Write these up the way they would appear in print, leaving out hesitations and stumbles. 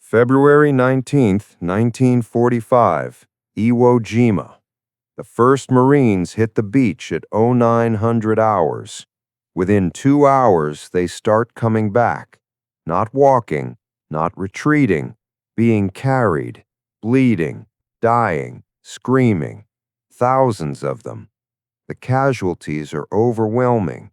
February 19th, 1945, Iwo Jima. The first Marines hit the beach at 0900 hours. Within 2 hours, they start coming back. Not walking, not retreating, being carried, bleeding, dying, screaming. Thousands of them. The casualties are overwhelming.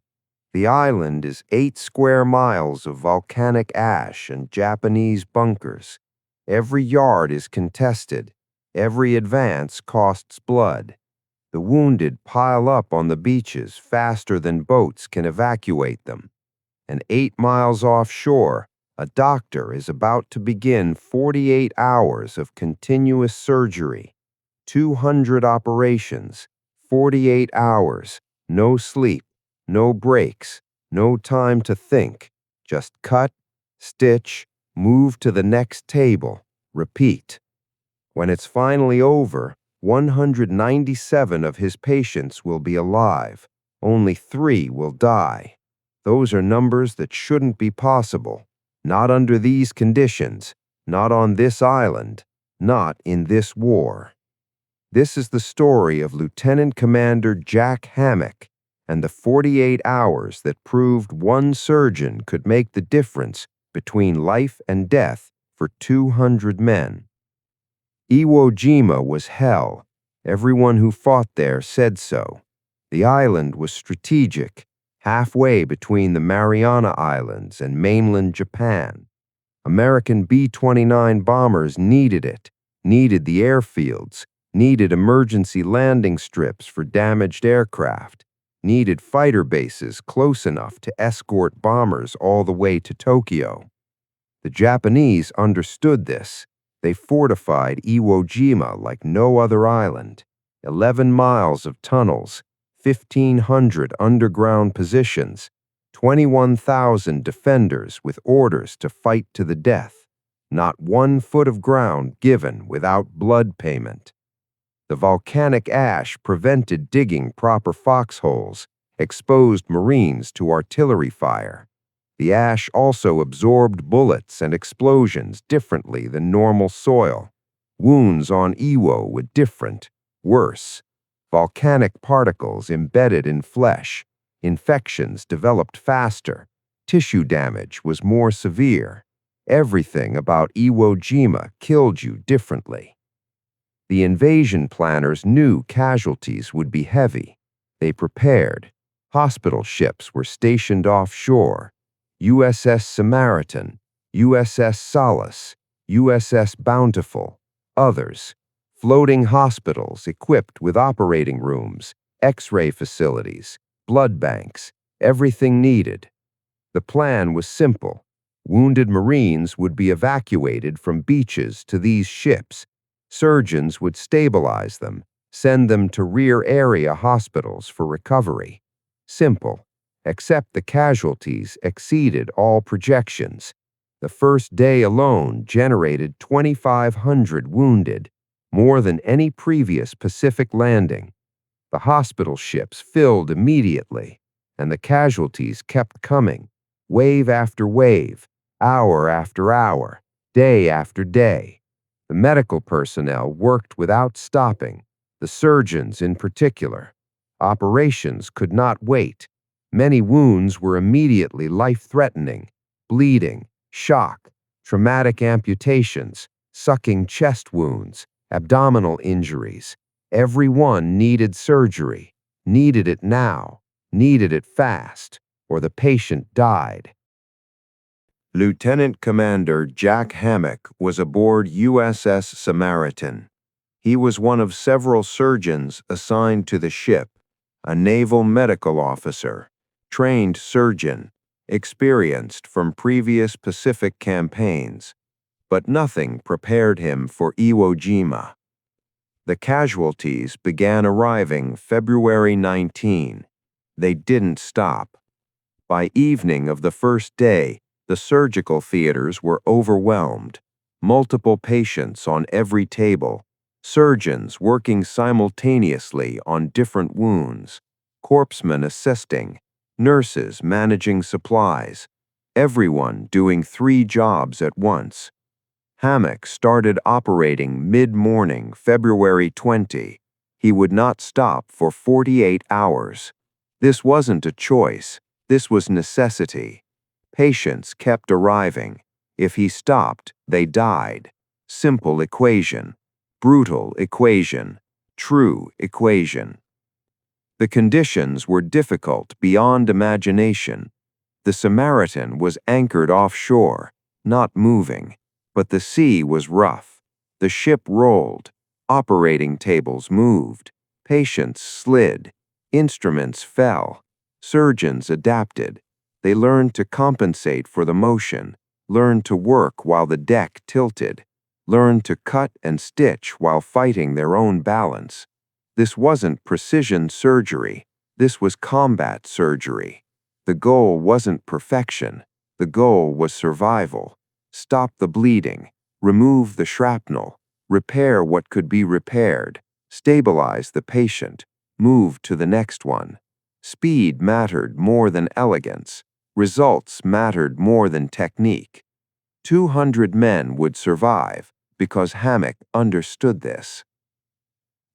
The island is 8 square miles of volcanic ash and Japanese bunkers. Every yard is contested. Every advance costs blood. The wounded pile up on the beaches faster than boats can evacuate them. And 8 miles offshore, a doctor is about to begin 48 hours of continuous surgery. 200 operations, 48 hours, no sleep. No breaks, no time to think. Just cut, stitch, move to the next table, repeat. When it's finally over, 197 of his patients will be alive. Only 3 will die. Those are numbers that shouldn't be possible. Not under these conditions, not on this island, not in this war. This is the story of Lieutenant Commander Jack Hammack, and the 48 hours that proved one surgeon could make the difference between life and death for 200 men. Iwo Jima was hell. Everyone who fought there said so. The island was strategic, halfway between the Mariana Islands and mainland Japan. American B-29 bombers needed it, needed the airfields, needed emergency landing strips for damaged aircraft, needed fighter bases close enough to escort bombers all the way to Tokyo. The Japanese understood this. They fortified Iwo Jima like no other island. 11 miles of tunnels, 1,500 underground positions, 21,000 defenders with orders to fight to the death. Not 1 foot of ground given without blood payment. The volcanic ash prevented digging proper foxholes, exposed Marines to artillery fire. The ash also absorbed bullets and explosions differently than normal soil. Wounds on Iwo were different, worse. Volcanic particles embedded in flesh. Infections developed faster. Tissue damage was more severe. Everything about Iwo Jima killed you differently. The invasion planners knew casualties would be heavy. They prepared. Hospital ships were stationed offshore. USS Samaritan, USS Solace, USS Bountiful, others. Floating hospitals equipped with operating rooms, X-ray facilities, blood banks, everything needed. The plan was simple. Wounded Marines would be evacuated from beaches to these ships. Surgeons would stabilize them, send them to rear area hospitals for recovery. Simple, except the casualties exceeded all projections. The first day alone generated 2,500 wounded, more than any previous Pacific landing. The hospital ships filled immediately, and the casualties kept coming, wave after wave, hour after hour, day after day. The medical personnel worked without stopping, the surgeons in particular. Operations could not wait. Many wounds were immediately life-threatening: bleeding, shock, traumatic amputations, sucking chest wounds, abdominal injuries. Every one needed surgery, needed it now, needed it fast, or the patient died. Lieutenant Commander Jack Hammack was aboard USS Samaritan. He was one of several surgeons assigned to the ship, a naval medical officer, trained surgeon, experienced from previous Pacific campaigns, but nothing prepared him for Iwo Jima. The casualties began arriving February 19. They didn't stop. By evening of the first day, the surgical theaters were overwhelmed. Multiple patients on every table, surgeons working simultaneously on different wounds, corpsmen assisting, nurses managing supplies, everyone doing 3 jobs at once. Hammack started operating mid-morning, February 20. He would not stop for 48 hours. This wasn't a choice. This was necessity. Patients kept arriving. If he stopped, they died. Simple equation. Brutal equation. True equation. The conditions were difficult beyond imagination. The Samaritan was anchored offshore, not moving, but the sea was rough. The ship rolled. Operating tables moved. Patients slid. Instruments fell. Surgeons adapted. They learned to compensate for the motion, learned to work while the deck tilted, learned to cut and stitch while fighting their own balance. This wasn't precision surgery. This was combat surgery. The goal wasn't perfection. The goal was survival. Stop the bleeding. Remove the shrapnel. Repair what could be repaired. Stabilize the patient. Move to the next one. Speed mattered more than elegance. Results mattered more than technique. 200 men would survive because Hammack understood this.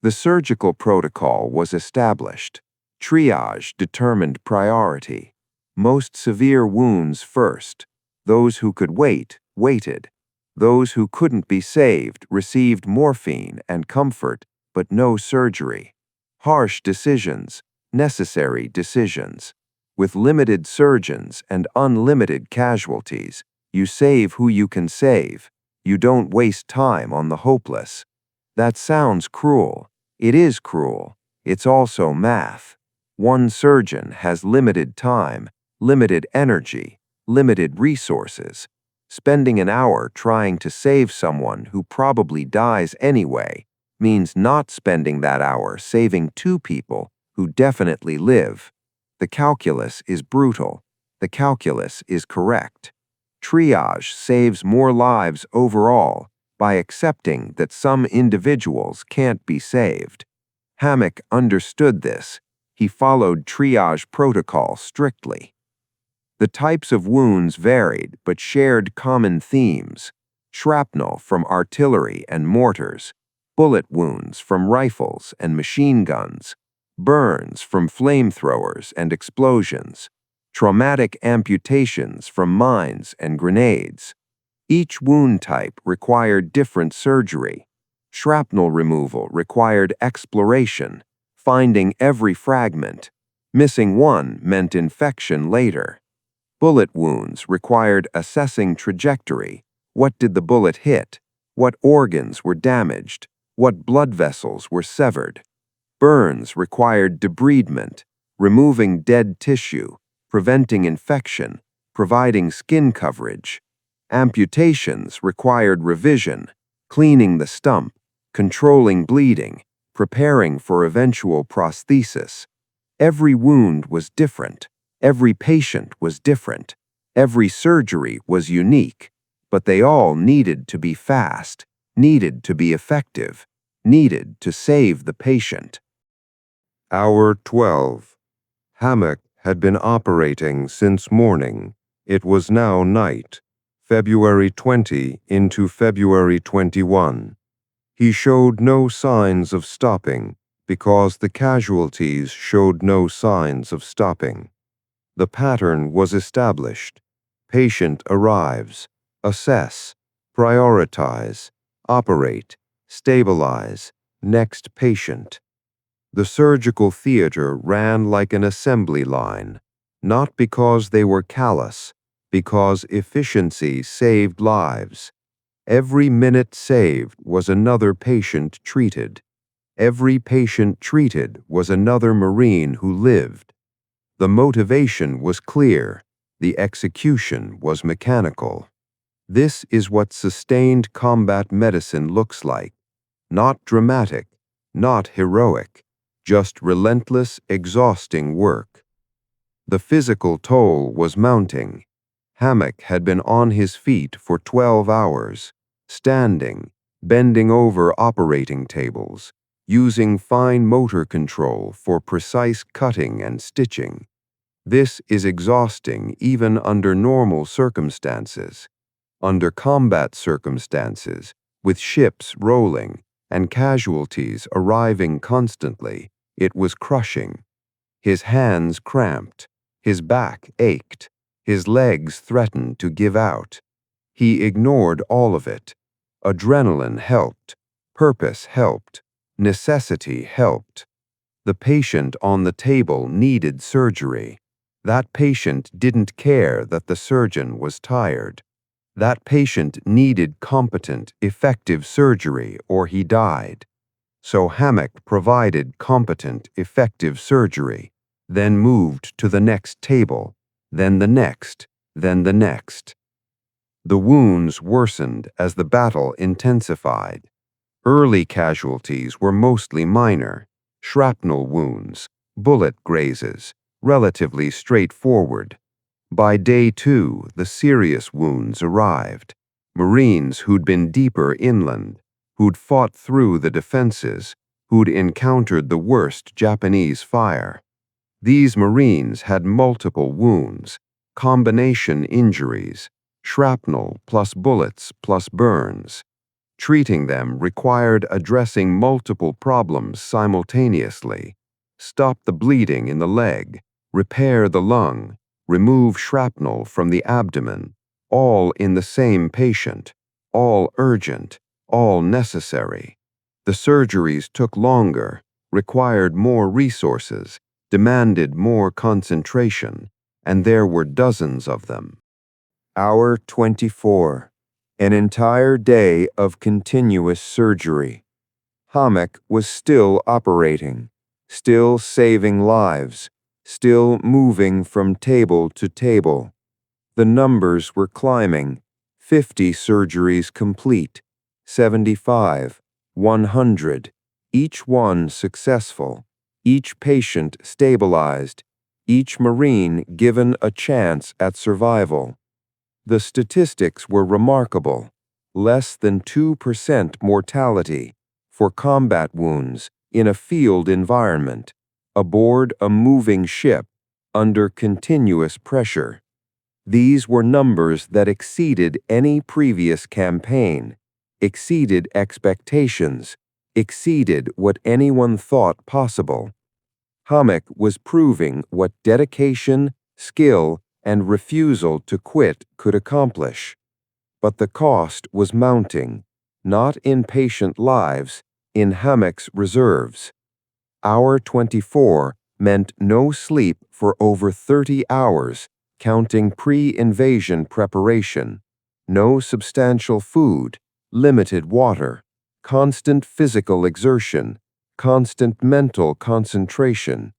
The surgical protocol was established. Triage determined priority. Most severe wounds first. Those who could wait, waited. Those who couldn't be saved received morphine and comfort, but no surgery. Harsh decisions, necessary decisions. With limited surgeons and unlimited casualties, you save who you can save. You don't waste time on the hopeless. That sounds cruel. It is cruel. It's also math. One surgeon has limited time, limited energy, limited resources. Spending an hour trying to save someone who probably dies anyway means not spending that hour saving two people who definitely live. The calculus is brutal. The calculus is correct. Triage saves more lives overall by accepting that some individuals can't be saved. Hammack understood this. He followed triage protocol strictly. The types of wounds varied but shared common themes: shrapnel from artillery and mortars, bullet wounds from rifles and machine guns, burns from flamethrowers and explosions, traumatic amputations from mines and grenades. Each wound type required different surgery. Shrapnel removal required exploration, finding every fragment. Missing one meant infection later. Bullet wounds required assessing trajectory. What did the bullet hit? What organs were damaged? What blood vessels were severed? Burns required debridement, removing dead tissue, preventing infection, providing skin coverage. Amputations required revision, cleaning the stump, controlling bleeding, preparing for eventual prosthesis. Every wound was different. Every patient was different. Every surgery was unique, but they all needed to be fast, needed to be effective, needed to save the patient. Hour 12. Hammack had been operating since morning. It was now night. February 20 into February 21. He showed no signs of stopping because the casualties showed no signs of stopping. The pattern was established. Patient arrives, assess, prioritize, operate, stabilize, next patient. The surgical theater ran like an assembly line, not because they were callous, because efficiency saved lives. Every minute saved was another patient treated. Every patient treated was another Marine who lived. The motivation was clear. The execution was mechanical. This is what sustained combat medicine looks like. Not dramatic, not heroic, just relentless, exhausting work. The physical toll was mounting. Hammack had been on his feet for 12 hours, standing, bending over operating tables, using fine motor control for precise cutting and stitching. This is exhausting even under normal circumstances. Under combat circumstances, with ships rolling and casualties arriving constantly, it was crushing. His hands cramped, his back ached, his legs threatened to give out. He ignored all of it. Adrenaline helped, purpose helped, necessity helped. The patient on the table needed surgery. That patient didn't care that the surgeon was tired. That patient needed competent, effective surgery or he died. So Hammack provided competent, effective surgery, then moved to the next table, then the next, then the next. The wounds worsened as the battle intensified. Early casualties were mostly minor, shrapnel wounds, bullet grazes, relatively straightforward. By day 2, the serious wounds arrived. Marines who'd been deeper inland, who'd fought through the defenses, who'd encountered the worst Japanese fire. These Marines had multiple wounds, combination injuries, shrapnel plus bullets plus burns. Treating them required addressing multiple problems simultaneously. Stop the bleeding in the leg, repair the lung, remove shrapnel from the abdomen, all in the same patient, all urgent, all necessary. The surgeries took longer, required more resources, demanded more concentration, and there were dozens of them. Hour 24. An entire day of continuous surgery. Hammack was still operating, still saving lives, still moving from table to table. The numbers were climbing. 50 surgeries complete, 75, 100, each one successful, each patient stabilized, each Marine given a chance at survival. The statistics were remarkable. Less than 2% mortality for combat wounds in a field environment, aboard a moving ship, under continuous pressure. These were numbers that exceeded any previous campaign, exceeded expectations, exceeded what anyone thought possible. Hammack was proving what dedication, skill, and refusal to quit could accomplish. But the cost was mounting, not in patient lives, in Hammack's reserves. Hour 24 meant no sleep for over 30 hours, counting pre-invasion preparation, no substantial food, limited water, constant physical exertion, constant mental concentration.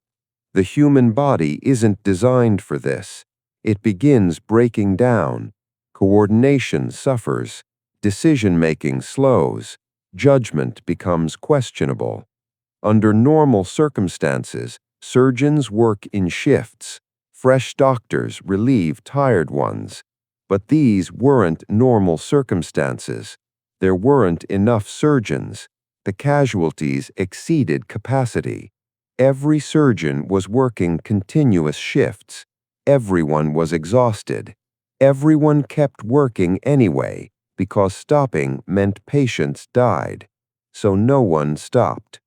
The human body isn't designed for this. It begins breaking down. Coordination suffers. Decision-making slows. Judgment becomes questionable. Under normal circumstances, surgeons work in shifts. Fresh doctors relieve tired ones. But these weren't normal circumstances. There weren't enough surgeons. The casualties exceeded capacity. Every surgeon was working continuous shifts. Everyone was exhausted. Everyone kept working anyway, because stopping meant patients died. So no one stopped.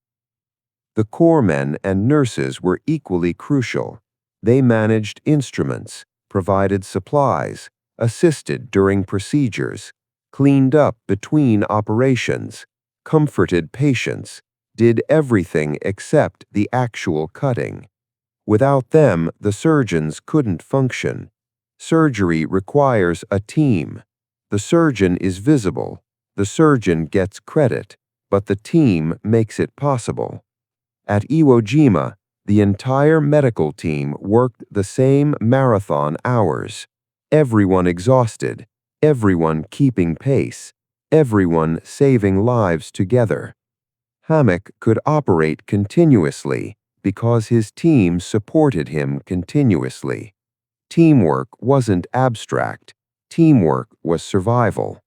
The corpsmen and nurses were equally crucial. They managed instruments, provided supplies, assisted during procedures, cleaned up between operations, comforted patients, did everything except the actual cutting. Without them, the surgeons couldn't function. Surgery requires a team. The surgeon is visible. The surgeon gets credit, but the team makes it possible. At Iwo Jima, the entire medical team worked the same marathon hours. Everyone exhausted, everyone keeping pace, everyone saving lives together. Hammack could operate continuously because his team supported him continuously. Teamwork wasn't abstract. Teamwork was survival.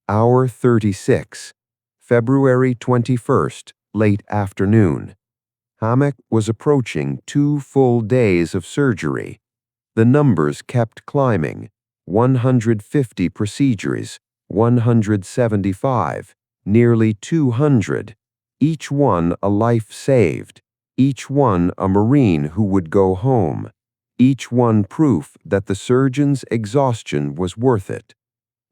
Hour 36, February 21st, late afternoon. Hammack was approaching 2 full days of surgery. The numbers kept climbing. 150 procedures, 175, nearly 200, each one a life saved, each one a Marine who would go home, each one proof that the surgeon's exhaustion was worth it.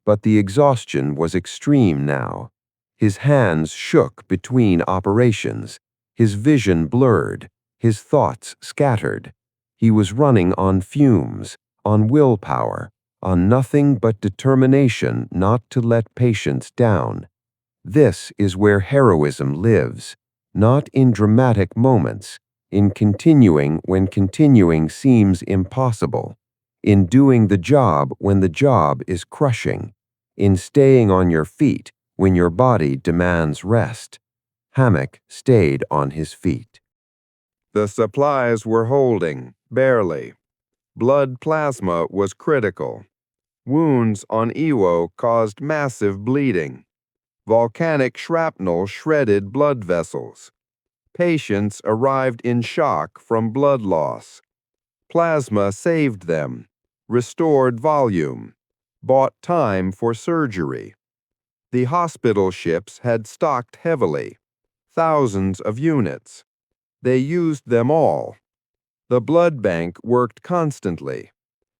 But the exhaustion was extreme now. His hands shook between operations, his vision blurred, his thoughts scattered. He was running on fumes, on willpower, on nothing but determination not to let patients down. This is where heroism lives, not in dramatic moments, in continuing when continuing seems impossible, in doing the job when the job is crushing, in staying on your feet when your body demands rest. Hammack stayed on his feet. The supplies were holding, barely. Blood plasma was critical. Wounds on Iwo caused massive bleeding. Volcanic shrapnel shredded blood vessels. Patients arrived in shock from blood loss. Plasma saved them, restored volume, bought time for surgery. The hospital ships had stocked heavily, thousands of units. They used them all. The blood bank worked constantly,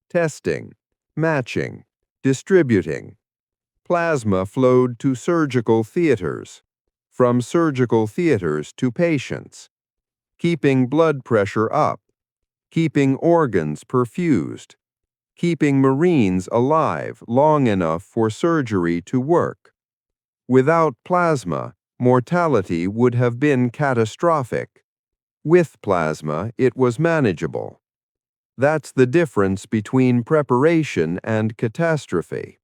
testing, matching, distributing. Plasma flowed to surgical theaters, from surgical theaters to patients, keeping blood pressure up, keeping organs perfused, keeping Marines alive long enough for surgery to work. Without plasma, mortality would have been catastrophic. With plasma, it was manageable. That's the difference between preparation and catastrophe.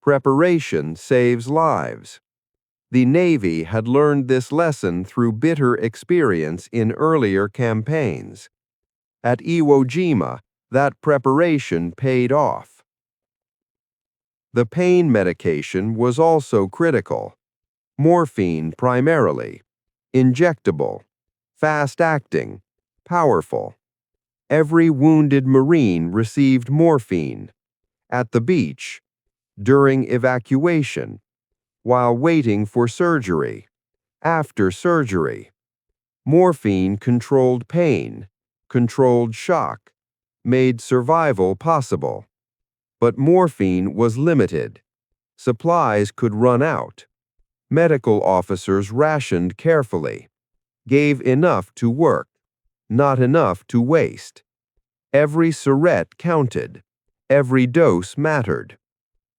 Preparation saves lives. The Navy had learned this lesson through bitter experience in earlier campaigns. At Iwo Jima, that preparation paid off. The pain medication was also critical. Morphine primarily, injectable, fast-acting, powerful. Every wounded Marine received morphine, at the beach, during evacuation, while waiting for surgery, after surgery. Morphine controlled pain, controlled shock, made survival possible. But morphine was limited. Supplies could run out. Medical officers rationed carefully, gave enough to work, not enough to waste. Every syringe counted. Every dose mattered.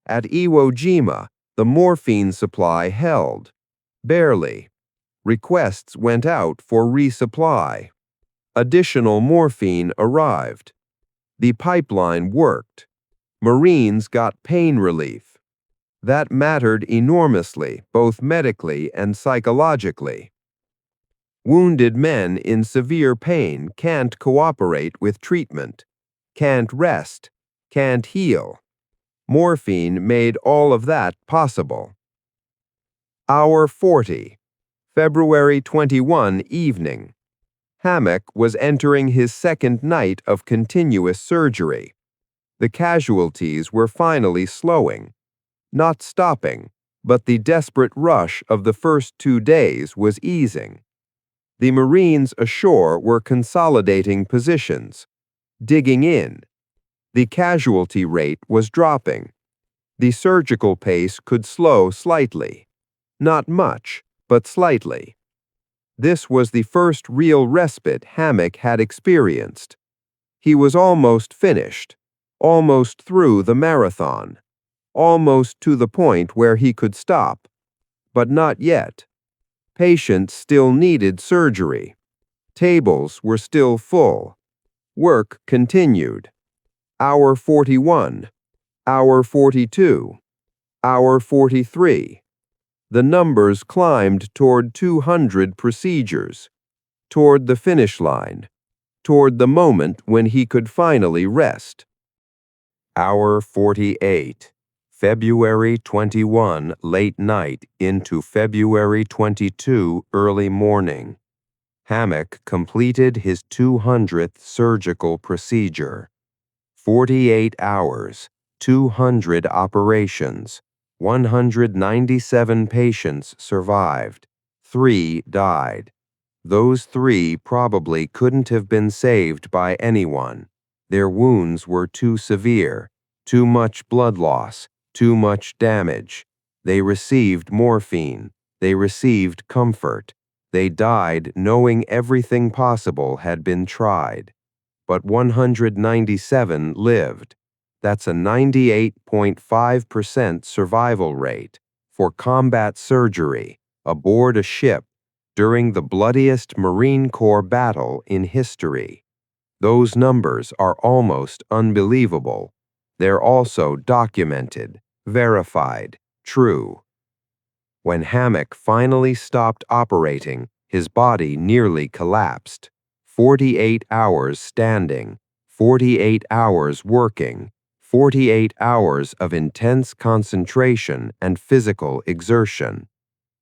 At Iwo Jima, the morphine supply held. Barely. Requests went out for resupply. Additional morphine arrived. The pipeline worked. Marines got pain relief. That mattered enormously, both medically and psychologically. Wounded men in severe pain can't cooperate with treatment, can't rest, can't heal. Morphine made all of that possible. Hour 40, February 21 evening. Hammack was entering his second night of continuous surgery. The casualties were finally slowing, not stopping, but the desperate rush of the first 2 days was easing. The Marines ashore were consolidating positions, digging in. The casualty rate was dropping. The surgical pace could slow slightly. Not much, but slightly. This was the first real respite Hammack had experienced. He was almost finished, almost through the marathon, almost to the point where he could stop, but not yet. Patients still needed surgery. Tables were still full. Work continued. Hour 41, hour 42, hour 43. The numbers climbed toward 200 procedures, toward the finish line, toward the moment when he could finally rest. Hour 48, February 21 late night into February 22 early morning. Hammack completed his 200th surgical procedure. 48 hours, 200 operations. 197 patients survived. 3 died. Those 3 probably couldn't have been saved by anyone. Their wounds were too severe, too much blood loss, too much damage. They received morphine. They received comfort. They died knowing everything possible had been tried. But 197 lived. That's a 98.5% survival rate for combat surgery aboard a ship during the bloodiest Marine Corps battle in history. Those numbers are almost unbelievable. They're also documented, verified, true. When Hammack finally stopped operating, his body nearly collapsed. 48 hours standing, 48 hours working, 48 hours of intense concentration and physical exertion.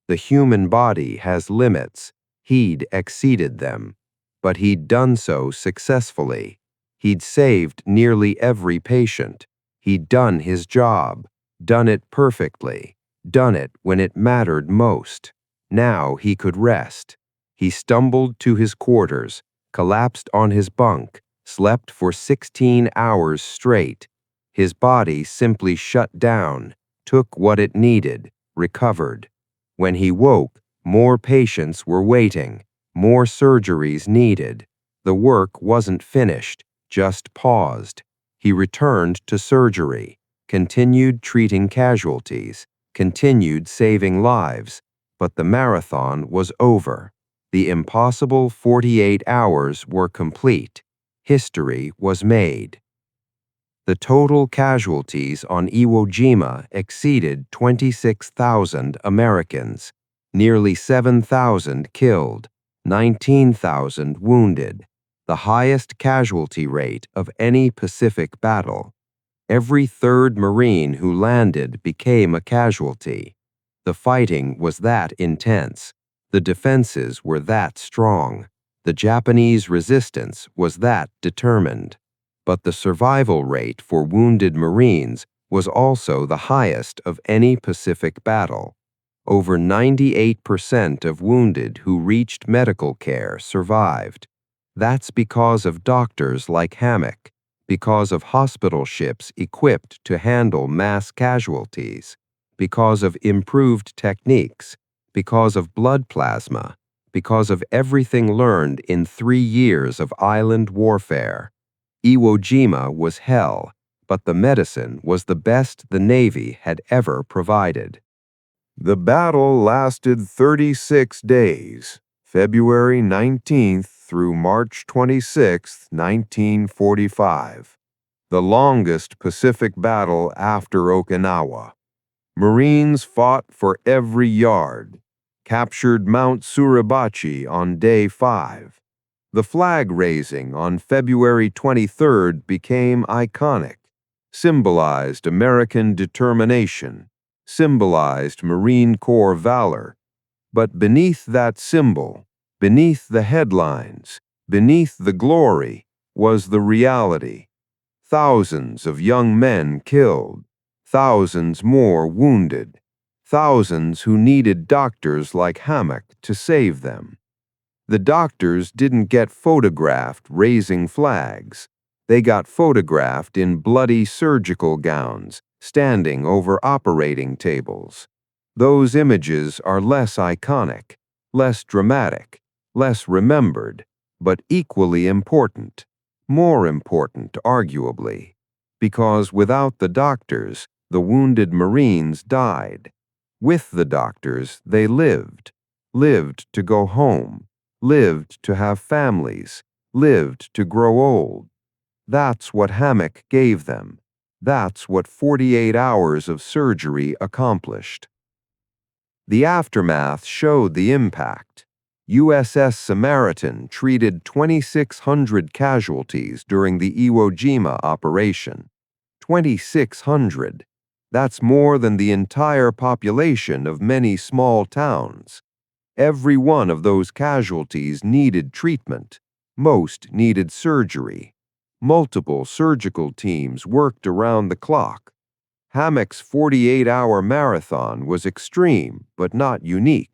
The human body has limits. He'd exceeded them. But he'd done so successfully. He'd saved nearly every patient. He'd done his job, done it perfectly, done it when it mattered most. Now he could rest. He stumbled to his quarters, collapsed on his bunk, slept for 16 hours straight. His body simply shut down, took what it needed, recovered. When he woke, more patients were waiting, more surgeries needed. The work wasn't finished, just paused. He returned to surgery, continued treating casualties, continued saving lives, but the marathon was over. The impossible 48 hours were complete. History was made. The total casualties on Iwo Jima exceeded 26,000 Americans, nearly 7,000 killed, 19,000 wounded, the highest casualty rate of any Pacific battle. Every third Marine who landed became a casualty. The fighting was that intense. The defenses were that strong. The Japanese resistance was that determined. But the survival rate for wounded Marines was also the highest of any Pacific battle. Over 98% of wounded who reached medical care survived. That's because of doctors like Hammack, because of hospital ships equipped to handle mass casualties, because of improved techniques, because of blood plasma, because of everything learned in 3 years of island warfare. Iwo Jima was hell, but the medicine was the best the Navy had ever provided. The battle lasted 36 days, February 19th through March 26, 1945, the longest Pacific battle after Okinawa. Marines fought for every yard, captured Mount Suribachi on day 5. The flag raising on February 23rd became iconic, symbolized American determination, symbolized Marine Corps valor. But beneath that symbol, beneath the headlines, beneath the glory, was the reality. Thousands of young men killed, thousands more wounded, thousands who needed doctors like Hammack to save them. The doctors didn't get photographed raising flags. They got photographed in bloody surgical gowns, standing over operating tables. Those images are less iconic, less dramatic, less remembered, but equally important. More important, arguably, because without the doctors, the wounded Marines died. With the doctors, they lived to go home, lived to have families, lived to grow old. That's what Hammack gave them. That's what 48 hours of surgery accomplished. The aftermath showed the impact. USS Samaritan treated 2,600 casualties during the Iwo Jima operation. 2,600. That's more than the entire population of many small towns. Every one of those casualties needed treatment. Most needed surgery. Multiple surgical teams worked around the clock. Hammack's 48-hour marathon was extreme but not unique.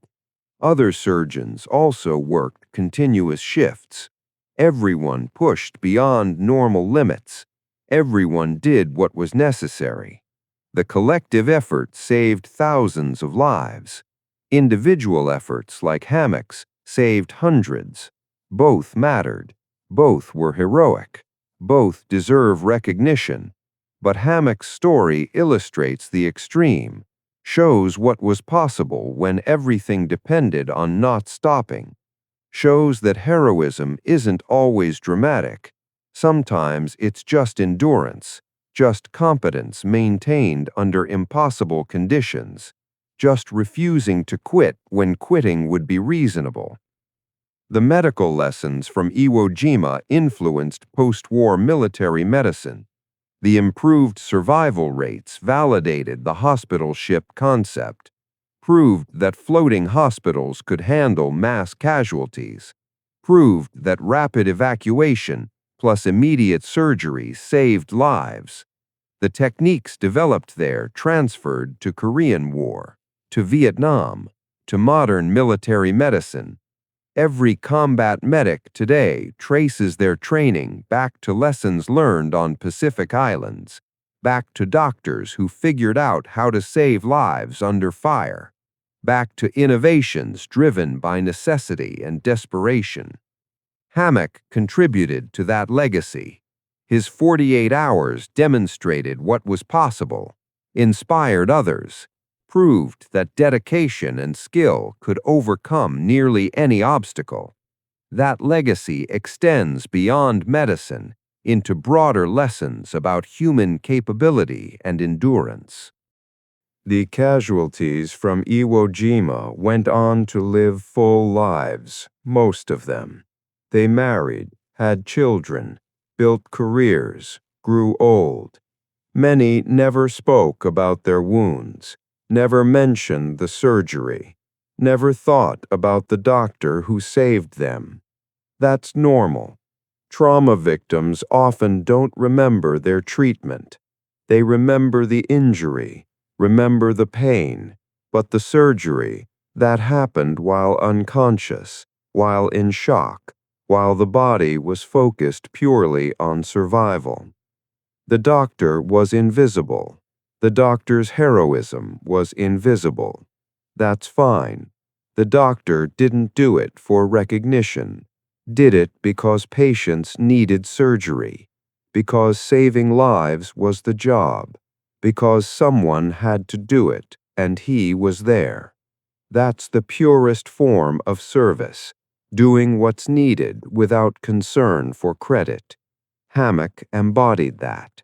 Other surgeons also worked continuous shifts. Everyone pushed beyond normal limits. Everyone did what was necessary. The collective effort saved thousands of lives. Individual efforts like Hammack's saved hundreds. Both mattered. Both were heroic. Both deserve recognition. But Hammack's story illustrates the extreme, shows what was possible when everything depended on not stopping, shows that heroism isn't always dramatic. Sometimes it's just endurance, just competence maintained under impossible conditions, just refusing to quit when quitting would be reasonable. The medical lessons from Iwo Jima influenced post-war military medicine. The improved survival rates validated the hospital ship concept, proved that floating hospitals could handle mass casualties, proved that rapid evacuation plus immediate surgery saved lives. The techniques developed there transferred to Korean War, to Vietnam, to modern military medicine. Every combat medic today traces their training back to lessons learned on Pacific Islands, back to doctors who figured out how to save lives under fire, back to innovations driven by necessity and desperation. Hammack contributed to that legacy. His 48 hours demonstrated what was possible, inspired others, proved that dedication and skill could overcome nearly any obstacle. That legacy extends beyond medicine into broader lessons about human capability and endurance. The casualties from Iwo Jima went on to live full lives, most of them. They married, had children, built careers, grew old. Many never spoke about their wounds, never mentioned the surgery, never thought about the doctor who saved them. That's normal. Trauma victims often don't remember their treatment. They remember the injury, remember the pain, but the surgery, that happened while unconscious, while in shock, while the body was focused purely on survival. The doctor was invisible. The doctor's heroism was invisible. That's fine. The doctor didn't do it for recognition. Did it because patients needed surgery, because saving lives was the job, because someone had to do it and he was there. That's the purest form of service, doing what's needed without concern for credit. Hammack embodied that.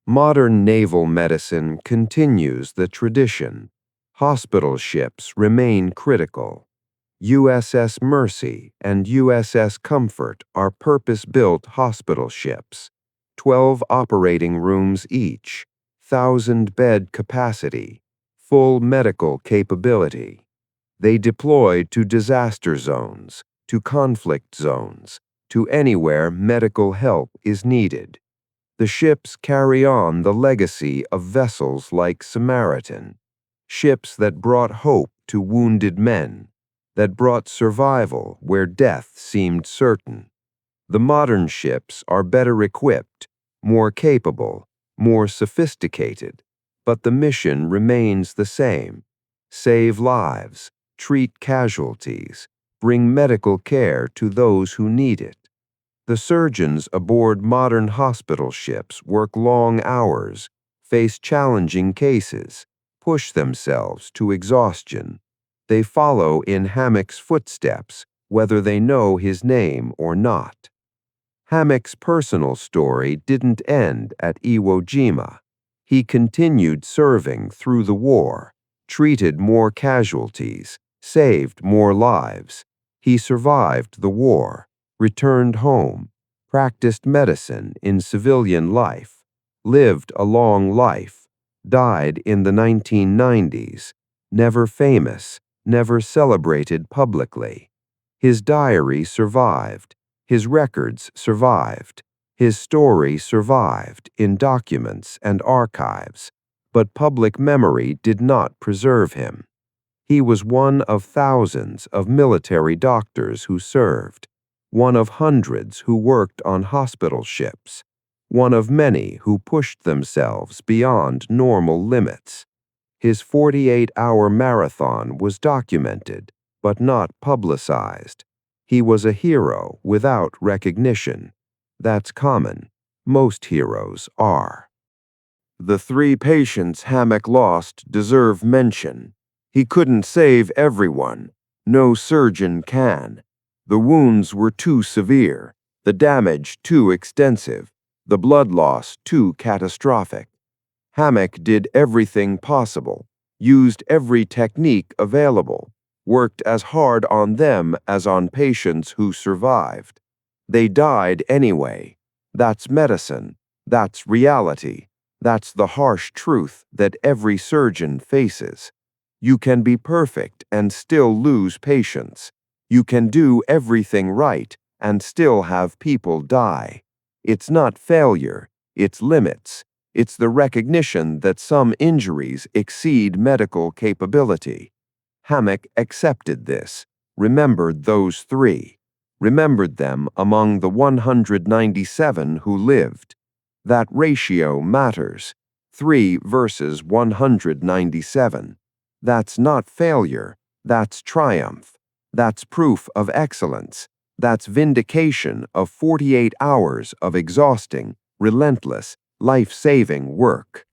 Modern naval medicine continues the tradition. Hospital ships remain critical. USS Mercy and USS Comfort are purpose-built hospital ships, 12 operating rooms each, 1,000-bed capacity, full medical capability. They deploy to disaster zones, to conflict zones, to anywhere medical help is needed. The ships carry on the legacy of vessels like Samaritan, ships that brought hope to wounded men, that brought survival where death seemed certain. The modern ships are better equipped, more capable, more sophisticated, but the mission remains the same: save lives, treat casualties, bring medical care to those who need it. The surgeons aboard modern hospital ships work long hours, face challenging cases, push themselves to exhaustion. They follow in Hammack's footsteps, whether they know his name or not. Hammack's personal story didn't end at Iwo Jima. He continued serving through the war, treated more casualties, saved more lives. He survived the war, returned home, practiced medicine in civilian life, lived a long life, died in the 1990s, never famous, never celebrated publicly. His diary survived. His records survived. His story survived in documents and archives, but public memory did not preserve him. He was one of thousands of military doctors who served, one of hundreds who worked on hospital ships, one of many who pushed themselves beyond normal limits. His 48-hour marathon was documented, but not publicized. He was a hero without recognition. That's common. Most heroes are. The 3 patients Hammack lost deserve mention. He couldn't save everyone. No surgeon can. The wounds were too severe, the damage too extensive, the blood loss too catastrophic. Hammack did everything possible, used every technique available, worked as hard on them as on patients who survived. They died anyway. That's medicine. That's reality. That's the harsh truth that every surgeon faces. You can be perfect and still lose patients. You can do everything right and still have people die. It's not failure, it's limits. It's the recognition that some injuries exceed medical capability. Hammack accepted this, remembered those 3, remembered them among the 197 who lived. That ratio matters. 3 versus 197. That's not failure. That's triumph. That's proof of excellence. That's vindication of 48 hours of exhausting, relentless, life-saving work.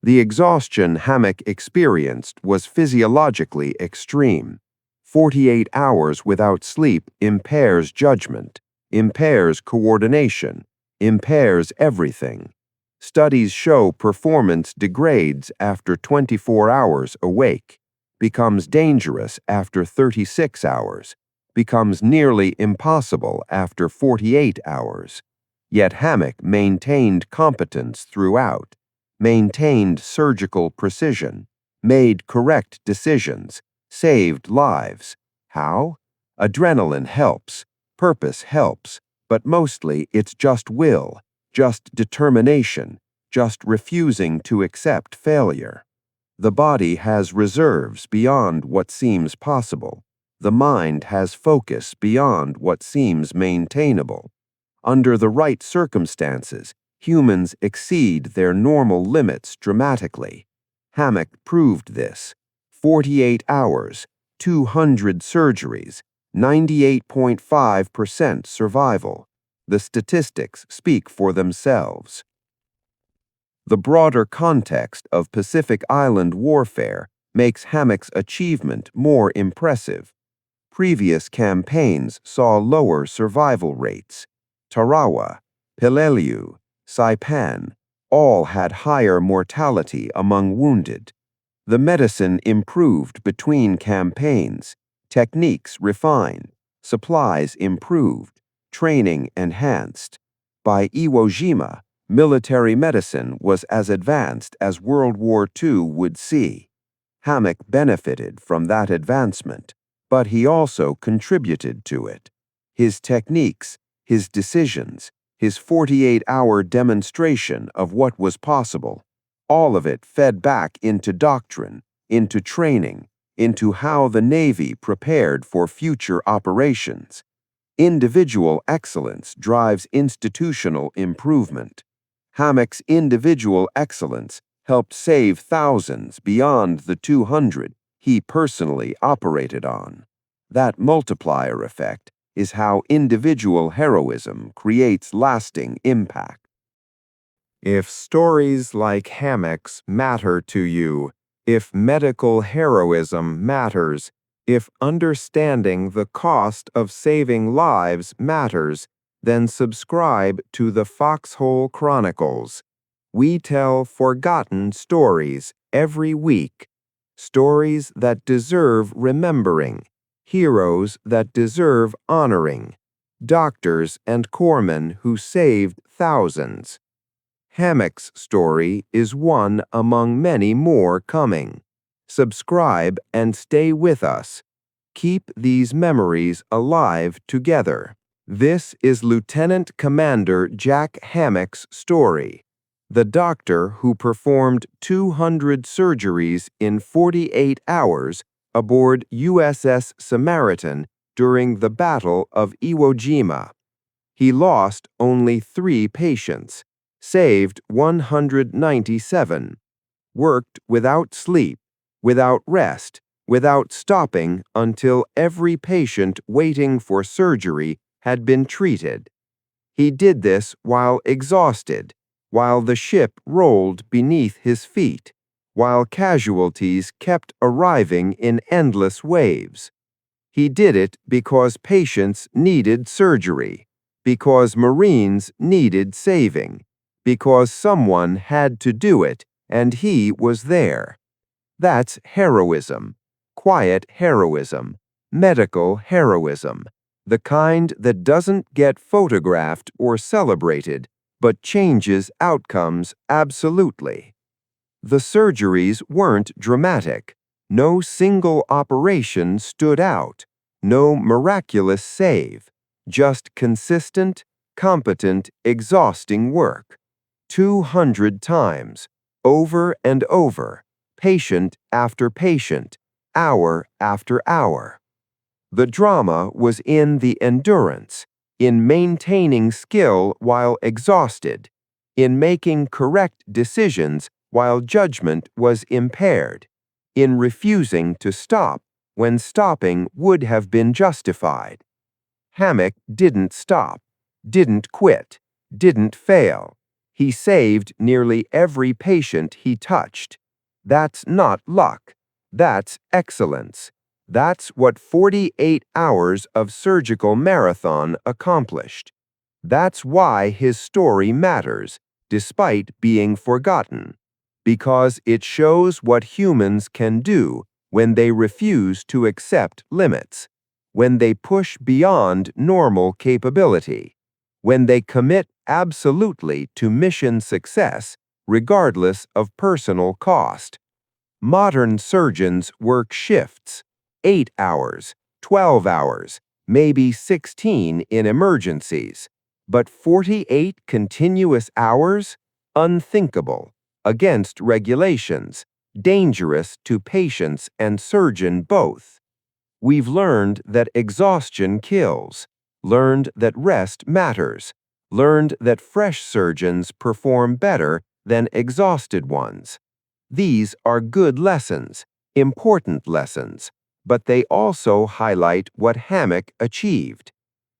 The exhaustion Hammack experienced was physiologically extreme. 48 hours without sleep impairs judgment, impairs coordination, impairs everything. Studies show performance degrades after 24 hours awake, becomes dangerous after 36 hours, becomes nearly impossible after 48 hours. Yet Hammack maintained competence throughout, maintained surgical precision, made correct decisions, saved lives. How? Adrenaline helps, purpose helps, but mostly it's just will, just determination, just refusing to accept failure. The body has reserves beyond what seems possible. The mind has focus beyond what seems maintainable. Under the right circumstances, humans exceed their normal limits dramatically. Hammack proved this. 48 hours, 200 surgeries, 98.5% survival. The statistics speak for themselves. The broader context of Pacific Island warfare makes Hammack's achievement more impressive. Previous campaigns saw lower survival rates. Tarawa, Peleliu, Saipan all had higher mortality among wounded. The medicine improved between campaigns, techniques refined, supplies improved, training enhanced. By Iwo Jima, military medicine was as advanced as World War II would see. Hammack benefited from that advancement, but he also contributed to it. His techniques, his decisions, his 48-hour demonstration of what was possible, all of it fed back into doctrine, into training, into how the Navy prepared for future operations. Individual excellence drives institutional improvement. Hammack's individual excellence helped save thousands beyond the 200 he personally operated on. That multiplier effect is how individual heroism creates lasting impact. If stories like Hammack's matter to you, if medical heroism matters, if understanding the cost of saving lives matters, then subscribe to the Foxhole Chronicles. We tell forgotten stories every week. Stories that deserve remembering. Heroes that deserve honoring. Doctors and corpsmen who saved thousands. Hammack's story is one among many more coming. Subscribe and stay with us. Keep these memories alive together. This is Lieutenant Commander Jack Hammack's story, the doctor who performed 200 surgeries in 48 hours aboard USS Samaritan during the Battle of Iwo Jima. He lost only 3 patients, saved 197, worked without sleep, without rest, without stopping until every patient waiting for surgery had been treated. He did this while exhausted, while the ship rolled beneath his feet, while casualties kept arriving in endless waves. He did it because patients needed surgery, because Marines needed saving, because someone had to do it and he was there. That's heroism, quiet heroism, medical heroism, the kind that doesn't get photographed or celebrated, but changes outcomes absolutely. The surgeries weren't dramatic. No single operation stood out. No miraculous save. Just consistent, competent, exhausting work. 200 times, over and over, patient after patient, hour after hour. The drama was in the endurance, in maintaining skill while exhausted, in making correct decisions while judgment was impaired, in refusing to stop when stopping would have been justified. Hammack didn't stop, didn't quit, didn't fail. He saved nearly every patient he touched. That's not luck. That's excellence. That's what 48 hours of surgical marathon accomplished. That's why his story matters, despite being forgotten, because it shows what humans can do when they refuse to accept limits, when they push beyond normal capability, when they commit absolutely to mission success, regardless of personal cost. Modern surgeons work shifts, 8 hours, 12 hours, maybe 16 in emergencies. But 48 continuous hours? Unthinkable, against regulations, dangerous to patients and surgeon both. We've learned that exhaustion kills, learned that rest matters, learned that fresh surgeons perform better than exhausted ones. These are good lessons, important lessons, but they also highlight what Hammack achieved.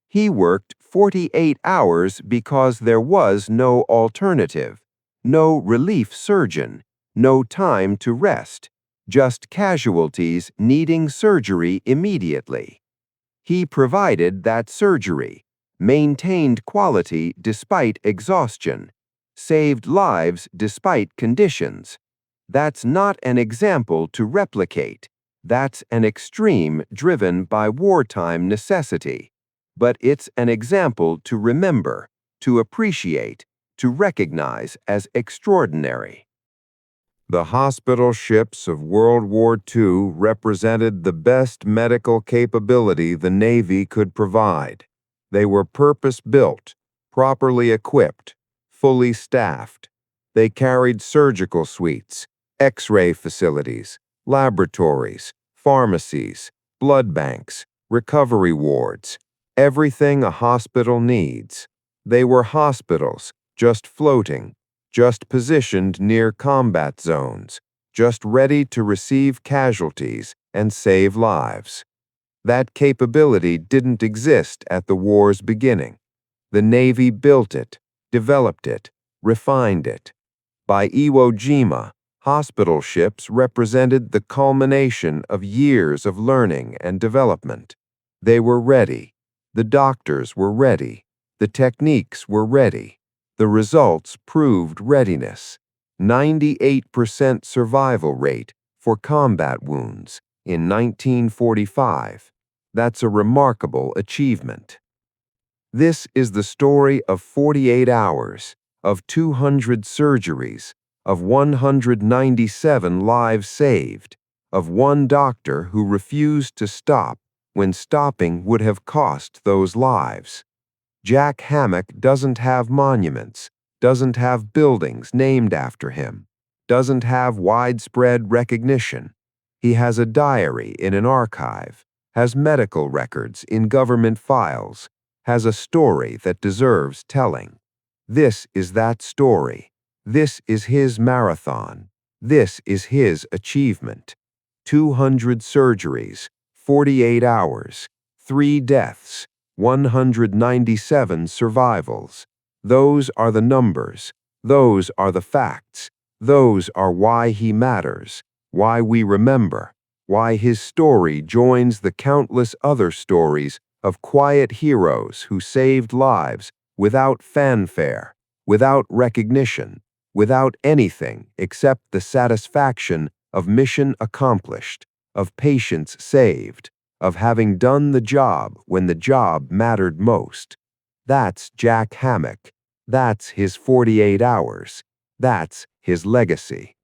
He worked 48 hours because there was no alternative, no relief surgeon, no time to rest, just casualties needing surgery immediately. He provided that surgery, maintained quality despite exhaustion, saved lives despite conditions. That's not an example to replicate. That's an extreme driven by wartime necessity. But it's an example to remember, to appreciate, to recognize as extraordinary. The hospital ships of World War II represented the best medical capability the Navy could provide. They were purpose-built, properly equipped, fully staffed. They carried surgical suites, X-ray facilities, laboratories, pharmacies, blood banks, recovery wards, everything a hospital needs. They were hospitals, just floating, just positioned near combat zones, just ready to receive casualties and save lives. That capability didn't exist at the war's beginning. The Navy built it, developed it, refined it. By Iwo Jima, hospital ships represented the culmination of years of learning and development. They were ready. The doctors were ready. The techniques were ready. The results proved readiness. 98% survival rate for combat wounds in 1945. That's a remarkable achievement. This is the story of 48 hours, of 200 surgeries, of 197 lives saved, of one doctor who refused to stop when stopping would have cost those lives. Jack Hammack doesn't have monuments, doesn't have buildings named after him, doesn't have widespread recognition. He has a diary in an archive, has medical records in government files, has a story that deserves telling. This is that story. This is his marathon. This is his achievement. 200 surgeries, 48 hours, 3 deaths, 197 survivals. Those are the numbers. Those are the facts. Those are why he matters, why we remember, why his story joins the countless other stories of quiet heroes who saved lives without fanfare, without recognition, without anything except the satisfaction of mission accomplished, of patients saved, of having done the job when the job mattered most. That's Jack Hammack. That's his 48 hours. That's his legacy.